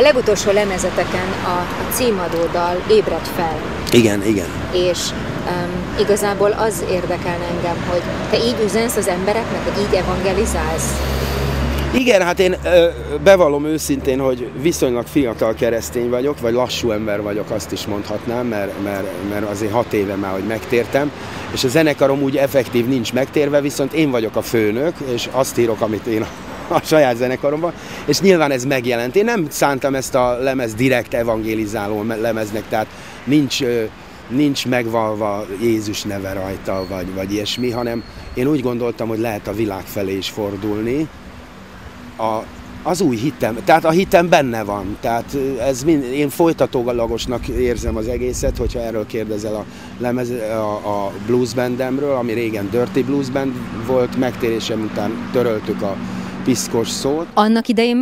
legutolsó lemezeteken a címadóddal ébredj fel. Igen, igen. És igazából az érdekelne engem, hogy te így üzensz az embereknek, hogy így evangelizálsz? Igen, hát én bevallom őszintén, hogy viszonylag fiatal keresztény vagyok, vagy lassú ember vagyok, azt is mondhatnám, mert azért 6 éve már, hogy megtértem, és a zenekarom úgy effektív nincs megtérve, viszont én vagyok a főnök, és azt írok, amit én a saját zenekaromban, és nyilván ez megjelent. Én nem szántam ezt a lemez direkt evangélizáló lemeznek, tehát nincs megvalva Jézus neve rajta, vagy ilyesmi, hanem én úgy gondoltam, hogy lehet a világ felé is fordulni. Az új hitem, tehát a hitem benne van, tehát én folytatólagosnak érzem az egészet, hogyha erről kérdezel a blues bandemről, ami régen Dirty Blues Band volt, megtérésem után töröltük a piszkos szót. Annak idején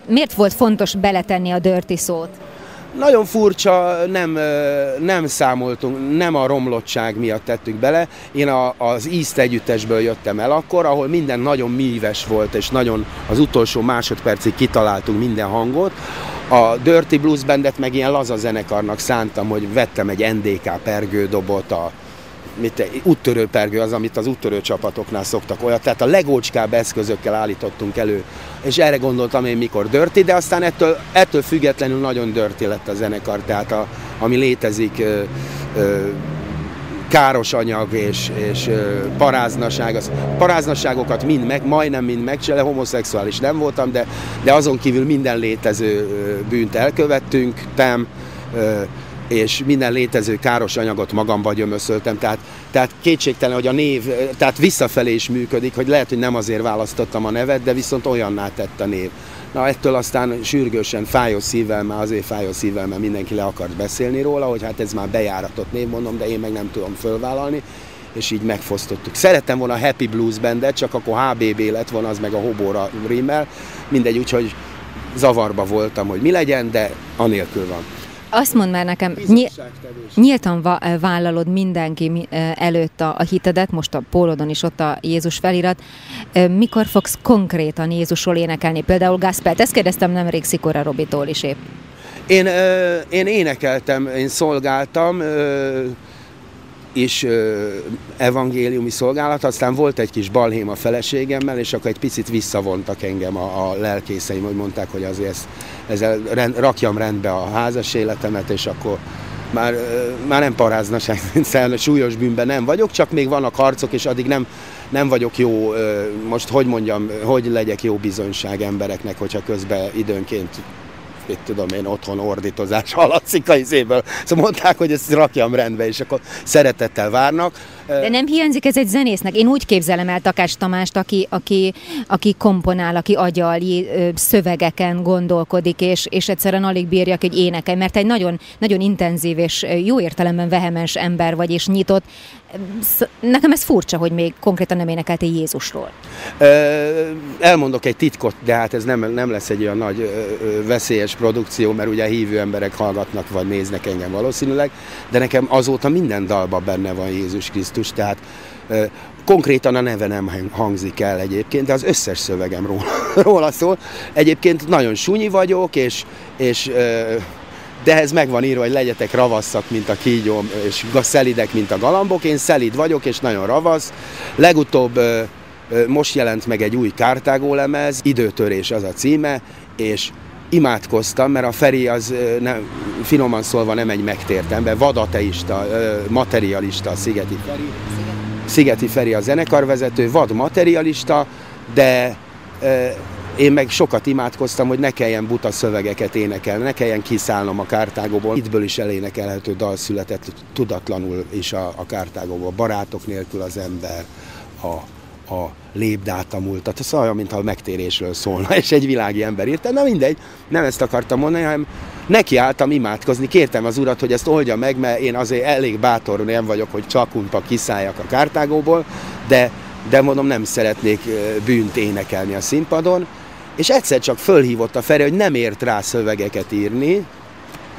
miért volt fontos beletenni a dirty szót? Nagyon furcsa, nem számoltunk, nem a romlottság miatt tettük bele. Én az East együttesből jöttem el akkor, ahol minden nagyon míves volt, és nagyon az utolsó másodpercig kitaláltunk minden hangot. A Dirty Blues Bandet meg ilyen laza zenekarnak szántam, hogy vettem egy NDK pergődobot, úttörő pergő az, amit az úttörő csapatoknál szoktak olyat, tehát a legócskább eszközökkel állítottunk elő, és erre gondoltam én mikor dirty, de aztán ettől függetlenül nagyon dirty lett a zenekar, tehát ami létezik, káros anyag és paráznaság. Paráznaságokat majdnem mind megcsinálom, homoszexuális nem voltam, de azon kívül minden létező bűnt elkövettünk, és minden létező káros anyagot magamba gyömöszöltem, tehát kétségtelen, hogy a név, tehát visszafelé is működik, hogy lehet, hogy nem azért választottam a nevet, de viszont olyanná tett a név. Na, ettől aztán sürgősen fájó szívvel, mert mindenki le akart beszélni róla, hogy hát ez már bejáratott név, mondom, de én meg nem tudom fölvállalni, és így megfosztottuk. Szerettem volna a Happy Blues Bandet, csak akkor HBB lett volna, az meg a Hobóra rímmel, mindegy, úgyhogy zavarba voltam, hogy mi legyen, de anélkül van. Azt mondd már nekem, nyíltan vállalod mindenki előtt a hitedet, most a pólodon is ott a Jézus felirat. Mikor fogsz konkrétan Jézusról énekelni? Például Gospelt, ezt kérdeztem nemrég Szikora Robitól is épp. Én énekeltem, én szolgáltam, és evangéliumi szolgálat, aztán volt egy kis balhém a feleségemmel, és akkor egy picit visszavontak engem a lelkészeim, hogy mondták, hogy azért ezzel rakjam rendbe a házas életemet, és akkor már nem paráznaság, súlyos bűnben nem vagyok, csak még vannak harcok, és addig nem vagyok jó, most hogy mondjam, hogy legyek jó bizonyság embereknek, hogyha közben időnként tudom én, otthon ordítozás hallatszik a izéből. Szóval mondták, hogy ezt rakjam rendbe, és akkor szeretettel várnak. De nem hiányzik ez egy zenésznek? Én úgy képzelem el Takács Tamást, aki komponál, aki agyal, szövegeken gondolkodik, és egyszerűen alig bírja, hogy énekelj, mert egy nagyon, nagyon intenzív és jó értelemben vehemens ember vagy, és nyitott. Nekem ez furcsa, hogy még konkrétan nem énekeltél Jézusról. Elmondok egy titkot, de hát ez nem lesz egy olyan nagy veszélyes produkció, mert ugye hívő emberek hallgatnak, vagy néznek engem valószínűleg, de nekem azóta minden dalban benne van Jézus Krisztus, tehát konkrétan a neve nem hangzik el egyébként, de az összes szövegem róla szól. Egyébként nagyon sunyi vagyok, de ez meg van írva, hogy legyetek ravasszak, mint a kígyó, és szelidek, mint a galambok. Én szelid vagyok, és nagyon ravasz. Legutóbb most jelent meg egy új Kartágó lemez, Időtörés az a címe, és imádkoztam, mert a Feri az finoman szólva nem egy megtért ember, vadateista, materialista, a Szigeti Feri a zenekarvezető, vad materialista, de én meg sokat imádkoztam, hogy ne kelljen buta szövegeket énekelni, ne kelljen kiszállnom a Kartágóból. Ittből is elénekelhető dal született tudatlanul is a Kartágóból. Barátok nélkül az ember, a lépd át a múltat. Ez olyan, mintha a megtérésről szólna, és egy világi ember írta. Na mindegy, nem ezt akartam mondani, hanem nekiálltam imádkozni, kértem az Urat, hogy ezt oldja meg, mert én azért elég bátor nem vagyok, hogy csakunpa kiszálljak a Kartágóból, de mondom, nem szeretnék bűnt énekelni a színpadon, és egyszer csak fölhívott a Feri, hogy nem ért rá szövegeket írni,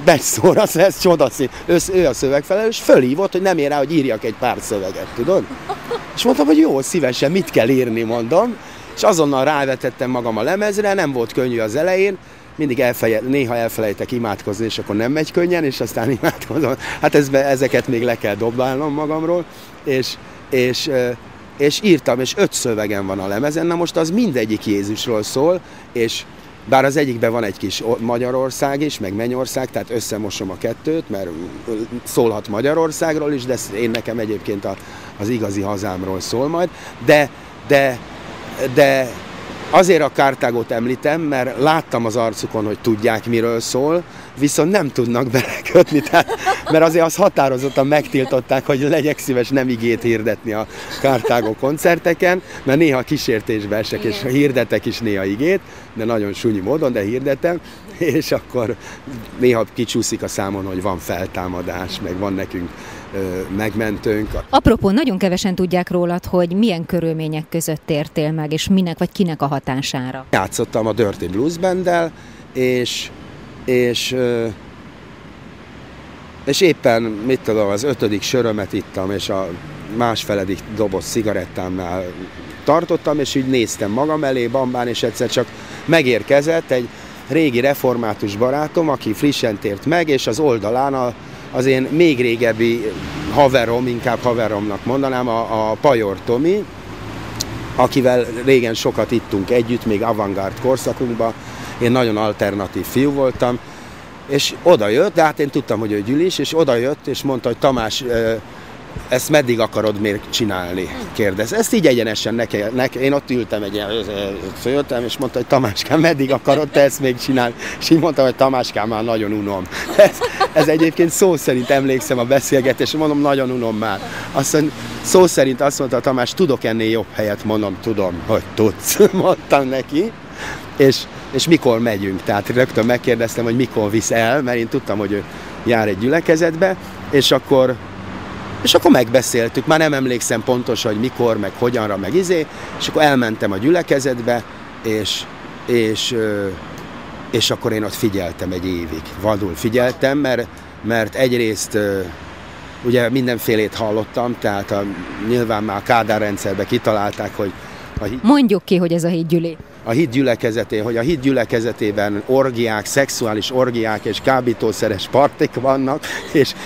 beszóra, ez csodaszín, ő a szövegfelelős, fölhívott, hogy nem ér rá, hogy írjak egy pár szöveget, tudod? És mondtam, hogy jó, szívesen, mit kell írni, mondom, és azonnal rávetettem magam a lemezre, nem volt könnyű az elején, mindig néha elfelejtek imádkozni, és akkor nem megy könnyen, és aztán imádkozom. Hát ezeket még le kell dobálnom magamról, és írtam, és 5 szövegem van a lemezen, na most az mindegyik Jézusról szól, és bár az egyikben van egy kis Magyarország is, meg Mennyország, tehát összemosom a kettőt, mert szólhat Magyarországról is, de én nekem egyébként az igazi hazámról szól majd, de azért a Kartágot említem, mert láttam az arcukon, hogy tudják, miről szól, viszont nem tudnak belekötni, mert azért azt határozottan megtiltották, hogy legyek szíves nem igét hirdetni a Kartágo koncerteken, mert néha kísértésbe esek, és hirdetek is néha igét, de nagyon súnyi módon, de hirdetem, és akkor néha kicsúszik a számon, hogy van feltámadás, meg van nekünk megmentőnk. Apropó, nagyon kevesen tudják rólad, hogy milyen körülmények között értél meg, és minek vagy kinek a hatására. Játszottam a Dirty Blues Banddel, és éppen, mit tudom, az 5. sörömet ittam, és a másfeledik doboz cigarettámnál tartottam, és így néztem magam elé bambán, és egyszer csak megérkezett egy régi református barátom, aki frissen tért meg, és az oldalán az én még régebbi haverom, inkább haveromnak mondanám, a Pajor Tomi, akivel régen sokat ittunk együtt, még avantgárd korszakunkban. Én nagyon alternatív fiú voltam, és oda jött, de hát én tudtam, hogy ő gyűlis, és oda jött, és mondta, hogy Tamás, ezt meddig akarod még csinálni? Kérdez. Ezt így egyenesen én ott ültem, följöttem, és mondta, hogy Tamáskám, meddig akarod te ezt még csinálni? És így mondtam, hogy Tamáskám, már nagyon unom. Ez egyébként szó szerint emlékszem a beszélgetésre, mondom, nagyon unom már. Aztán szó szerint azt mondta Tamás, tudok ennél jobb helyet? Mondom, tudom, hogy tudsz, mondtam neki. És mikor megyünk? Tehát rögtön megkérdeztem, hogy mikor visz el, mert én tudtam, hogy ő jár egy gyülekezetbe, és akkor megbeszéltük, már nem emlékszem pontosan, hogy mikor, meg hogyanra, meg és akkor elmentem a gyülekezetbe, és akkor én ott figyeltem egy évig. Vadul figyeltem, mert egyrészt ugye mindenfélét hallottam, tehát nyilván már a Kádár rendszerben kitalálták, hogy mondjuk ki, hogy ez a hídgyüli. A híd gyülekezetében orgiák, szexuális orgiák és kábítószeres partik vannak,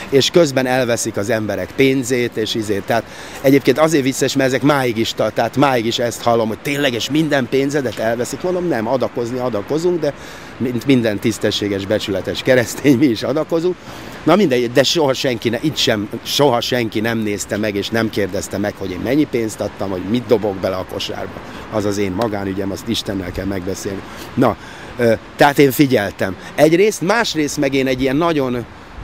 és közben elveszik az emberek pénzét, és Tehát egyébként azért vicces, mert ezek máig is ezt hallom, hogy tényleges minden pénzedet elveszik. Mondom, nem, adakozunk, de mint minden tisztességes, becsületes keresztény, mi is adakozunk. Na mindegy, de soha senki nem nézte meg, és nem kérdezte meg, hogy én mennyi pénzt adtam, hogy mit dobok bele a kosárba. Az az én magánügyem, azt Istennel kell megbeszélni. Na, tehát én figyeltem. Egyrészt, másrészt meg én egy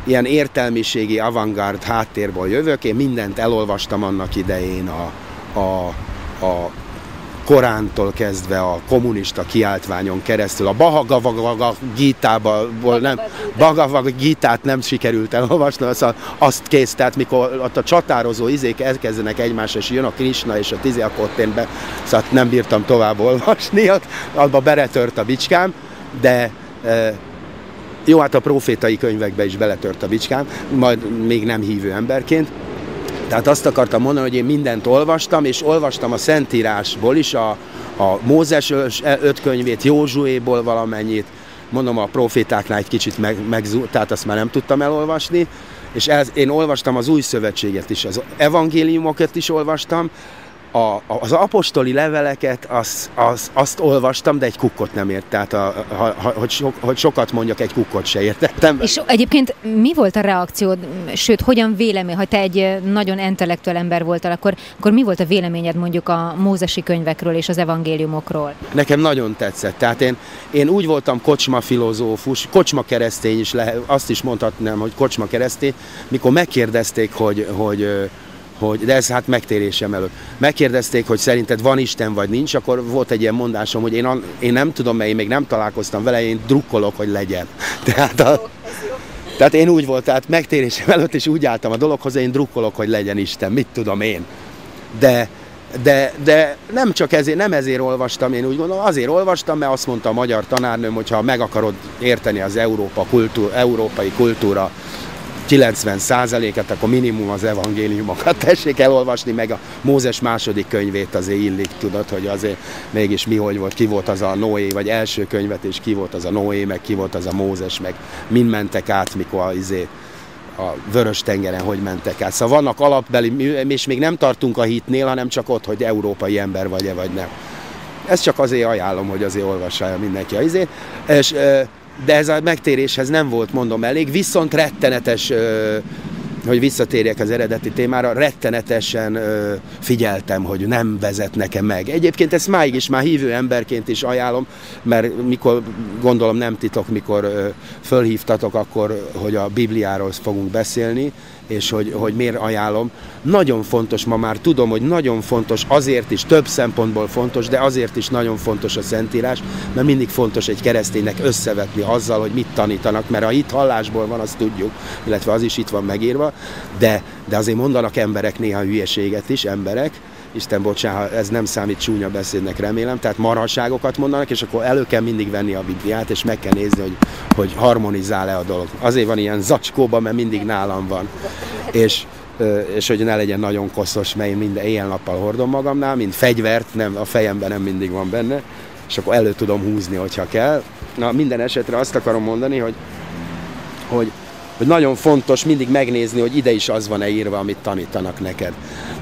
ilyen értelmiségi avantgárd háttérből jövök. Én mindent elolvastam annak idején a Korántól kezdve a kommunista kiáltványon keresztül, a Bhagavad Gitát nem sikerült elolvasni, azt kész, tehát mikor ott a csatározó izék elkezdenek egymásra, és jön a Krishna és a akkor én szóval nem bírtam tovább olvasni, abba beletört a bicskám, de jó, hát a profétai könyvekbe is beletört a bicskám, majd még nem hívő emberként. Tehát azt akartam mondani, hogy én mindent olvastam, és olvastam a Szentírásból is, a Mózes 5 könyvét, Józsuéból valamennyit, mondom, a profétáknál egy kicsit tehát azt már nem tudtam elolvasni, és én olvastam az Új Szövetséget is, az evangéliumokat is olvastam, az apostoli leveleket azt olvastam, de egy kukkot nem ért, tehát hogy sokat mondjak, egy kukkot se értettem. És egyébként mi volt a reakciód, sőt, hogyan vélemény, ha te egy nagyon intellektuál ember voltál, akkor mi volt a véleményed mondjuk a mózesi könyvekről és az evangéliumokról? Nekem nagyon tetszett, tehát én úgy voltam kocsma filozófus, kocsma keresztény is, azt is mondhatnám, hogy kocsma keresztény, mikor megkérdezték, de ez hát megtérésem előtt. Megkérdezték, hogy szerinted van Isten vagy nincs, akkor volt egy ilyen mondásom, hogy én nem tudom, mert én még nem találkoztam vele, én drukkolok, hogy legyen. Tehát én úgy volt, tehát megtérésem előtt is úgy álltam a dologhoz, hogy én drukkolok, hogy legyen Isten, mit tudom én. De nem csak ezért, nem ezért olvastam, én úgy gondolom, azért olvastam, mert azt mondta a magyar tanárnőm, hogy ha meg akarod érteni az európai kultúra 90%-et, akkor minimum az evangéliumokat tessék elolvasni, meg a Mózes második könyvét azért illik, tudod, hogy azért mégis mi hogy volt, ki volt az a Noé, vagy első könyvet, és ki volt az a Noé, meg ki volt az a Mózes, meg mind mentek át, mikor a Vörös-tengeren hogy mentek át. Szóval vannak alapbeli, és még nem tartunk a hitnél, hanem csak ott, hogy európai ember vagy-e, vagy nem. Ezt csak azért ajánlom, hogy azért olvassa mindenki a izét. De ez a megtéréshez nem volt, mondom, elég, viszont rettenetes, hogy visszatérjek az eredeti témára, rettenetesen figyeltem, hogy nem vezetnek-e meg. Egyébként ezt máig is, már hívő emberként is ajánlom, mert mikor, gondolom nem titok, mikor fölhívtatok, akkor, hogy a Bibliáról fogunk beszélni, és hogy miért ajánlom. Nagyon fontos, ma már tudom, hogy nagyon fontos, azért is, több szempontból fontos, de azért is nagyon fontos a Szentírás, mert mindig fontos egy kereszténynek összevetni azzal, hogy mit tanítanak, mert a hit hallásból van, azt tudjuk, illetve az is itt van megírva, de azért mondanak emberek néha hülyeséget is, emberek, Isten bocsánat, ez nem számít csúnya beszédnek, remélem, tehát marhaságokat mondanak, és akkor elő kell mindig venni a Bibliát, és meg kell nézni, hogy harmonizál-e a dolog. Azért van ilyen zacskóban, mert mindig nálam van. És hogy ne legyen nagyon koszos, mert én minden éjjel-nappal hordom magamnál, mint fegyvert, nem, a fejemben nem mindig van benne, és akkor elő tudom húzni, hogyha kell. Na, minden esetre azt akarom mondani, hogy nagyon fontos mindig megnézni, hogy ide is az van-e írva, amit tanítanak neked.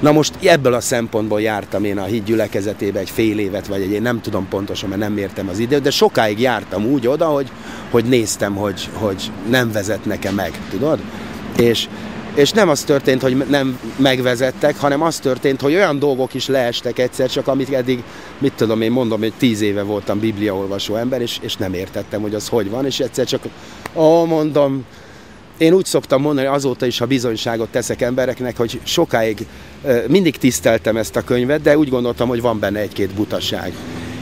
Na most ebből a szempontból jártam én a híd gyülekezetébe egy fél évet, vagy én nem tudom pontosan, mert nem értem az időt, de sokáig jártam úgy oda, hogy néztem, hogy nem vezetnek-e meg, tudod? És nem az történt, hogy nem megvezettek, hanem az történt, hogy olyan dolgok is leestek egyszer, csak amit eddig, mit tudom én, mondom, hogy 10 éve voltam bibliaolvasó ember, és nem értettem, hogy az hogy van, és egyszer csak, mondom, én úgy szoktam mondani, azóta is, ha bizonyságot teszek embereknek, hogy sokáig mindig tiszteltem ezt a könyvet, de úgy gondoltam, hogy van benne egy-két butaság.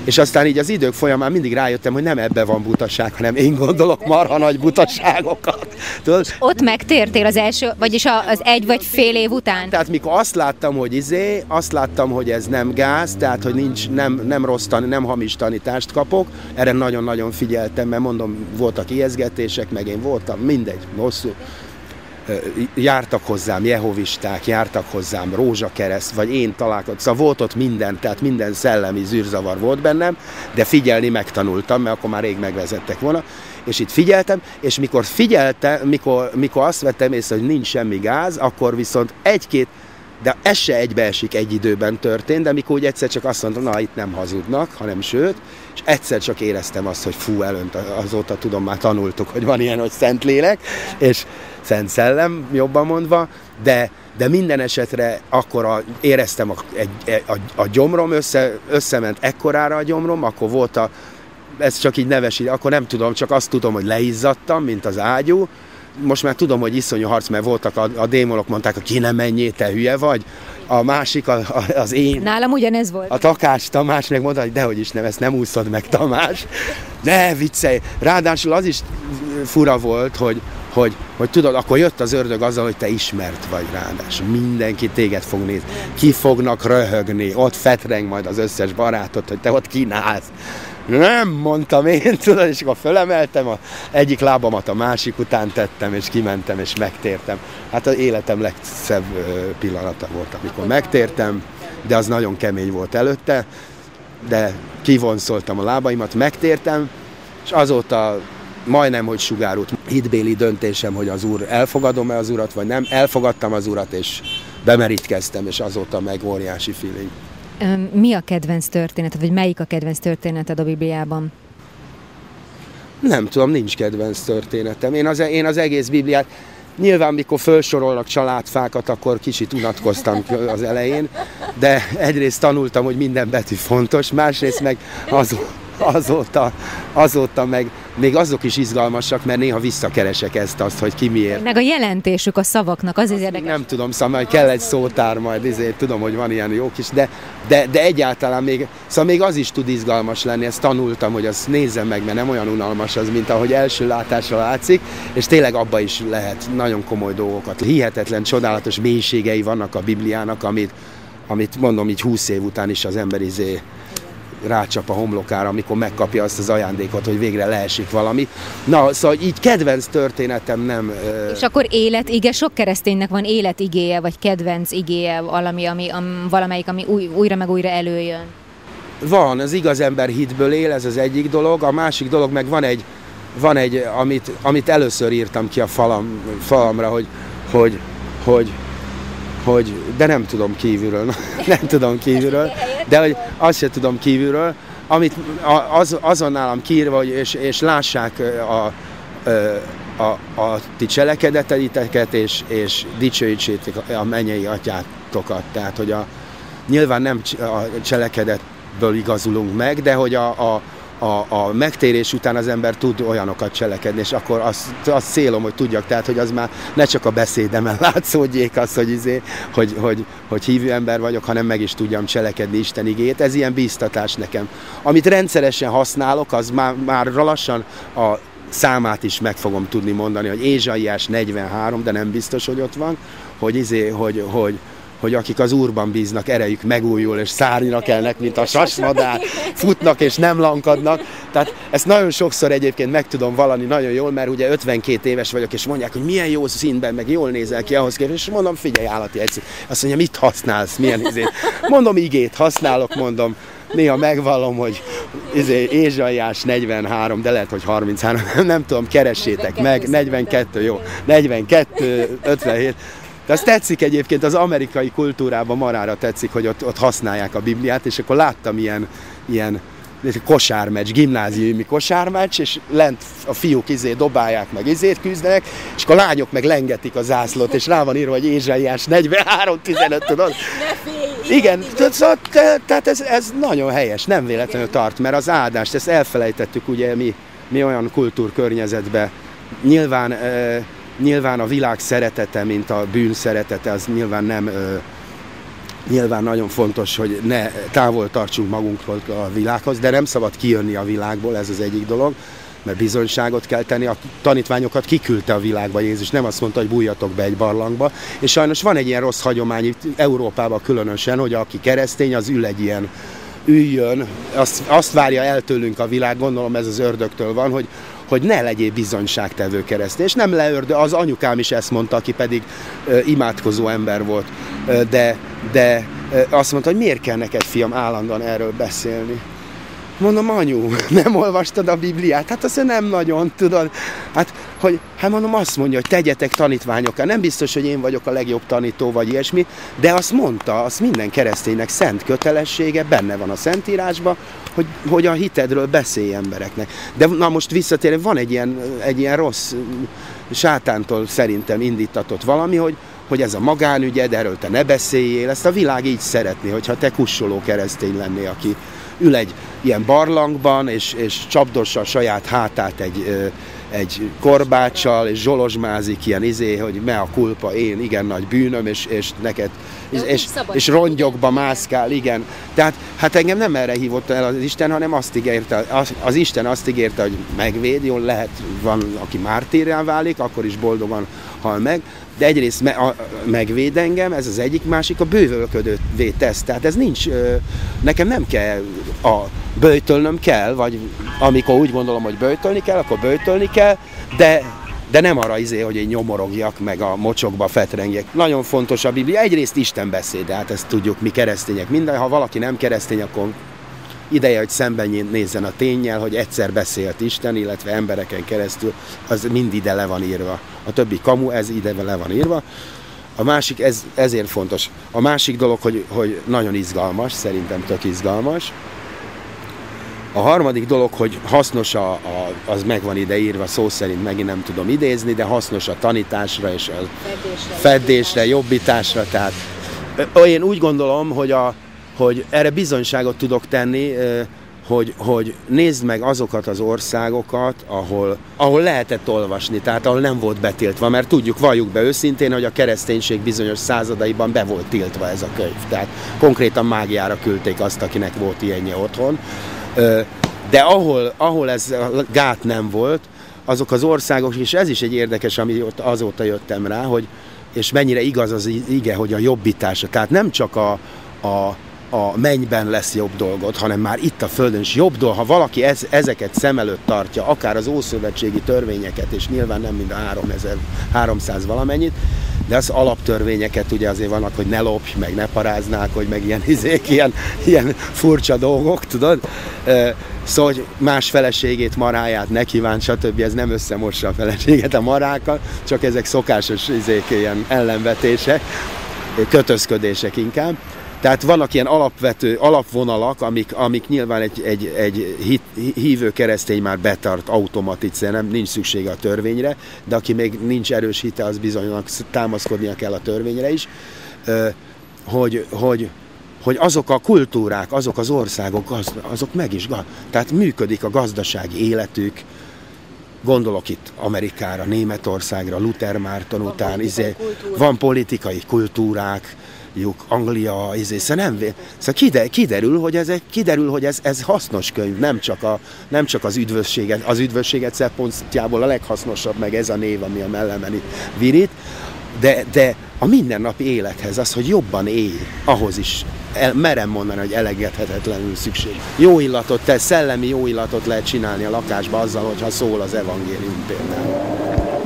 És aztán így az idők folyamán mindig rájöttem, hogy nem ebben van butaság, hanem én gondolok marha nagy butaságokat. Tudod? Ott megtértél az első, vagyis az egy vagy fél év után? Tehát mikor azt láttam, hogy ez nem gáz, tehát hogy nem rossz nem hamis tanítást kapok, erre nagyon-nagyon figyeltem, mert mondom, voltak ijesztgetések, meg én voltam, mindegy, hosszú. Jártak hozzám jehovisták, jártak hozzám rózsakereszt, vagy én találkoztam, szóval volt ott minden, tehát minden szellemi zűrzavar volt bennem, de figyelni megtanultam, mert akkor már rég megvezettek volna, és itt figyeltem, és mikor azt vettem észre, hogy nincs semmi gáz, akkor viszont egy-két, de ez se egybeesik egy időben történt, de mikor úgy egyszer csak azt mondtam, na itt nem hazudnak, hanem sőt, és egyszer csak éreztem azt, hogy fú, elönt, azóta tudom, már tanultuk, hogy van ilyen, hogy Szentlélek, és Szent Szellem, jobban mondva, de minden esetre akkor éreztem a gyomrom, összement ekkorára a gyomrom, akkor volt ez csak így nevesít, akkor nem tudom, csak azt tudom, hogy leizzadtam, mint az ágyú. Most már tudom, hogy iszonyú harc, mert voltak a démonok, mondták, hogy ki nem menjél, te hülye vagy. A másik, az én. Nálam ugyanez volt. A Takács Tamás meg mondta, hogy dehogy is nem, ezt nem úszod meg, Tamás. Ne viccelj! Ráadásul az is fura volt, hogy tudod, akkor jött az ördög azzal, hogy te ismert vagy, ráadásul mindenki téged fog nézni. Ki fognak röhögni, ott fetreng majd az összes barátod, hogy te ott kínálsz. Nem, mondtam én, tudod, és akkor fölemeltem, egyik lábamat a másik után tettem, és kimentem, és megtértem. Hát az életem legszebb pillanata volt, amikor megtértem, de az nagyon kemény volt előtte, de kivonszoltam a lábaimat, megtértem, és azóta majdnem, hogy sugárút hitbéli döntésem, hogy az Úr, elfogadom-e az Urat, vagy nem, elfogadtam az Urat, és bemerítkeztem, és azóta meg óriási feeling. Mi a kedvenc történeted, vagy melyik a kedvenc történeted a Bibliában? Nem tudom, nincs kedvenc történetem. Én az egész Bibliát, nyilván mikor felsorolnak családfákat, akkor kicsit unatkoztam az elején, de egyrészt tanultam, hogy minden betű fontos, másrészt meg azóta meg még azok is izgalmasak, mert néha visszakeresek azt, hogy ki miért. Meg a jelentésük a szavaknak, az érdekes. Nem tudom, szóval kell egy szótár majd, ezért tudom, hogy van ilyen jók is, de egyáltalán még az is tud izgalmas lenni, ezt tanultam, hogy azt nézzem meg, mert nem olyan unalmas az, mint ahogy első látásra látszik, és tényleg abba is lehet nagyon komoly dolgokat. Hihetetlen, csodálatos mélységei vannak a Bibliának, amit mondom így 20 év után is az ember rácsap a homlokára, amikor megkapja azt az ajándékot, hogy végre leesik valami. Na, szóval így kedvenc történetem nem... És akkor életige, sok kereszténynek van életigéje, vagy kedvenc igéje, valamelyik, ami újra meg újra előjön. Van, az igaz ember hitből él, ez az egyik dolog, a másik dolog meg van egy amit először írtam ki a falamra, hogy de nem tudom kívülről, nem tudom kívülről, de hogy azt sem tudom kívülről, amit azon nálam kiírva, hogy és lássák a ti cselekedeteiteket, és dicsőítsétek a mennyei atyátokat. Tehát, hogy nyilván nem a cselekedetből igazulunk meg, de hogy a megtérés után az ember tud olyanokat cselekedni, és akkor az célom, hogy tudjak, tehát, hogy az már ne csak a beszédemen látszódjék az, hogy hívő ember vagyok, hanem meg is tudjam cselekedni Isten igét. Ez ilyen bíztatás nekem. Amit rendszeresen használok, az már lassan a számát is meg fogom tudni mondani, hogy Ézsaiás 43, de nem biztos, hogy ott van, hogy akik az Úrban bíznak, erejük megújul, és szárnyra kelnek, mint a sasmadár, futnak és nem lankadnak. Tehát ezt nagyon sokszor egyébként meg tudom vallani nagyon jól, mert ugye 52 éves vagyok, és mondják, hogy milyen jó színben, meg jól nézel ki ahhoz képest, és mondom, figyelj, állati egyszer. Azt mondja, mit használsz, milyen izét? Mondom, igét használok, mondom, néha megvallom, hogy Ézsaiás 43, de lehet, hogy 33, nem tudom, keressétek meg, 42, jó, 42, 57. De azt tetszik egyébként, az amerikai kultúrában marára tetszik, hogy ott használják a Bibliát, és akkor láttam ilyen kosármeccs, gimnáziumi kosármeccs, és lent a fiúk dobálják meg küzdenek, és akkor a lányok meg lengetik a zászlót, és rá van írva, hogy Ézsaiás 43-15, tudod? Igen, tehát ez nagyon helyes, nem véletlenül tart, mert az áldást, ezt elfelejtettük, ugye mi olyan kultúrkörnyezetben, nyilván a világ szeretete, mint a bűn szeretete, az nyilván nagyon fontos, hogy ne távol tartsunk magunkról a világhoz, de nem szabad kijönni a világból, ez az egyik dolog, mert bizonyságot kell tenni. A tanítványokat kiküldte a világba Jézus, nem azt mondta, hogy bújjatok be egy barlangba, és sajnos van egy ilyen rossz hagyomány itt Európában különösen, hogy aki keresztény, az üljön, azt várja el tőlünk a világ, gondolom ez az ördögtől van, hogy ne legyél bizonyságtevő keresztény. És nem az anyukám is ezt mondta, aki pedig imádkozó ember volt, de azt mondta, hogy miért kell neked, fiam, állandóan erről beszélni. Mondom, anyu, nem olvastad a Bibliát? Hát azt nem nagyon, tudod. Hát mondom, azt mondja, hogy tegyetek tanítványokká. Nem biztos, hogy én vagyok a legjobb tanító, vagy ilyesmi, de azt mondta, azt minden kereszténynek szent kötelessége, benne van a Szentírásban, hogy a hitedről beszélj embereknek. De na most visszatérve, van egy ilyen rossz, sátántól szerintem indítatott valami, hogy ez a magánügyed, erről te ne beszéljél, ezt a világ így szeretné, hogyha te kussoló keresztény lennél, aki ül egy ilyen barlangban, és csapdossa a saját hátát egy korbáccsal, és zsolozsmázik ilyen hogy mea culpa, én igen nagy bűnöm, és neked, és rongyokba mászkál, igen. Tehát hát engem nem erre hívott el az Isten, hanem azt ígérte, az Isten azt ígérte, hogy megvéd, jól lehet, van, aki mártírrá válik, akkor is boldogan hal meg, de egyrészt megvéd engem, ez az egyik, másik a bővölködővé tesz. Tehát ez nincs, nekem nem kell böjtölnöm kell, vagy amikor úgy gondolom, hogy böjtölni kell, akkor böjtölni kell, de nem arra hogy én nyomorogjak, meg a mocsokba fetrengjek. Nagyon fontos a Biblia, egyrészt Isten beszéde, hát ezt tudjuk mi keresztények minden, ha valaki nem keresztény, akkor ideje, hogy szemben nézzen a ténnyel, hogy egyszer beszélt Isten, illetve embereken keresztül, az mind ide le van írva. A többi kamu, ez ide le van írva. A másik, ezért fontos. A másik dolog, hogy nagyon izgalmas, szerintem tök izgalmas. A harmadik dolog, hogy hasznos az meg van ide írva, szó szerint megint nem tudom idézni, de hasznos a tanításra és a feddésre, jobbításra. Tehát én úgy gondolom, hogy erre bizonyságot tudok tenni, hogy nézd meg azokat az országokat, ahol lehetett olvasni, tehát ahol nem volt betiltva, mert tudjuk, valljuk be őszintén, hogy a kereszténység bizonyos századaiban be volt tiltva ez a könyv. Tehát konkrétan mágiára küldték azt, akinek volt ilyenje otthon. De ahol ez gát nem volt, azok az országok, és ez is egy érdekes, ami azóta jöttem rá, és mennyire igaz az ige, hogy a jobbítása. Tehát nem csak a mennyben lesz jobb dolgod, hanem már itt a Földön is jobb dolog. Ha valaki ezeket szem előtt tartja, akár az ószövetségi törvényeket, és nyilván nem mind a 3300 valamennyit, de az alaptörvényeket ugye azért vannak, hogy ne lopj, meg ne paráznák, hogy meg ilyen furcsa dolgok, tudod? Szóval, hogy más feleségét, maráját ne kíván, stb. Ez nem összemossa a feleséget a marákkal, csak ezek szokásos ilyen ellenvetések, kötözködések inkább. Tehát vannak ilyen alapvető alapvonalak, amik nyilván egy hívő keresztény már betart automatikusan, nincs szüksége a törvényre, de aki még nincs erős hite, az bizony támaszkodnia kell a törvényre is, hogy azok a kultúrák, azok az országok, azok tehát működik a gazdasági életük. Gondolok itt Amerikára, Németországra, Luther Márton után, van politikai kultúrák, Anglia, szóval kiderül, hogy ez hasznos könyv, nem csak az üdvösséget szempontjából a leghasznosabb, meg ez a név, ami a mellemen itt virít, de a mindennapi élethez az, hogy jobban élj, ahhoz is merem mondani, hogy elengedhetetlenül szükség. Jó illatot, szellemi jó illatot lehet csinálni a lakásba azzal, hogyha szól az evangélium például.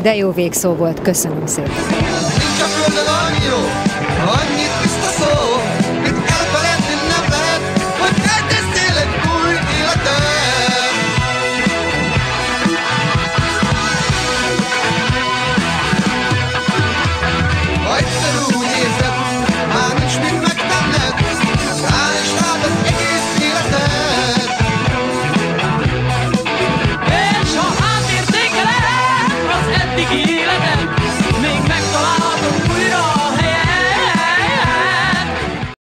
De jó végszó volt, köszönöm szépen. Nincs a földön annyi jó, annyit tiszta szó,